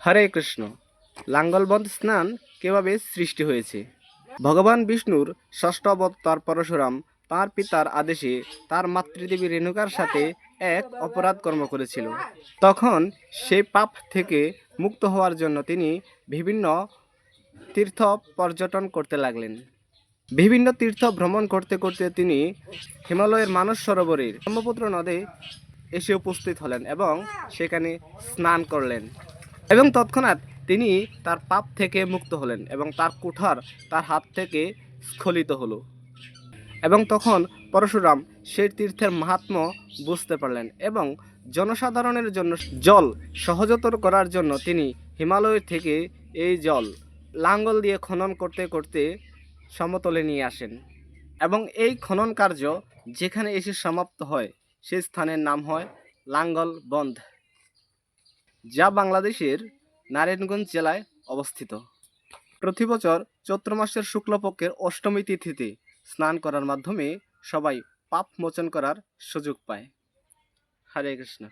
হরে কৃষ্ণ। লাঙ্গলবন্ধ স্নান কিভাবে সৃষ্টি হয়েছে? ভগবান বিষ্ণুর ষষ্ঠ অবতার পরশুরাম তার পিতার আদেশে তার মাতৃদেবী রেণুকার সাথে এক অপরাধ কর্ম করেছিল। তখন সেই পাপ থেকে মুক্ত হওয়ার জন্য তিনি বিভিন্ন তীর্থ পর্যটন করতে লাগলেন। বিভিন্ন তীর্থ ভ্রমণ করতে করতে তিনি হিমালয়ের মানস সরোবরের ব্রহ্মপুত্র নদে এসে উপস্থিত হলেন এবং সেখানে স্নান করলেন এবং তৎক্ষণাৎ তিনি তার পাপ থেকে মুক্ত হলেন এবং তার কুঠার তার হাত থেকে স্খলিত হলো এবং তখন পরশুরাম সেই তীর্থের মাহাত্ম্য বুঝতে পারলেন এবং জনসাধারণের জন্য জল সহজতর করার জন্য তিনি হিমালয় থেকে এই জল লাঙ্গল দিয়ে খনন করতে করতে সমতলে নিয়ে আসেন এবং এই খনন কার্য যেখানে এসে সমাপ্ত হয় সেই স্থানের নাম হয় লাঙ্গলবন্ধ, যা বাংলাদেশের নারায়ণগঞ্জ জেলায় অবস্থিত। প্রতি বছর চৈত্র মাসের শুক্লপক্ষের অষ্টমী তিথিতে স্নান করার মাধ্যমে সবাই পাপ মোচন করার সুযোগ পায়। হরে কৃষ্ণ।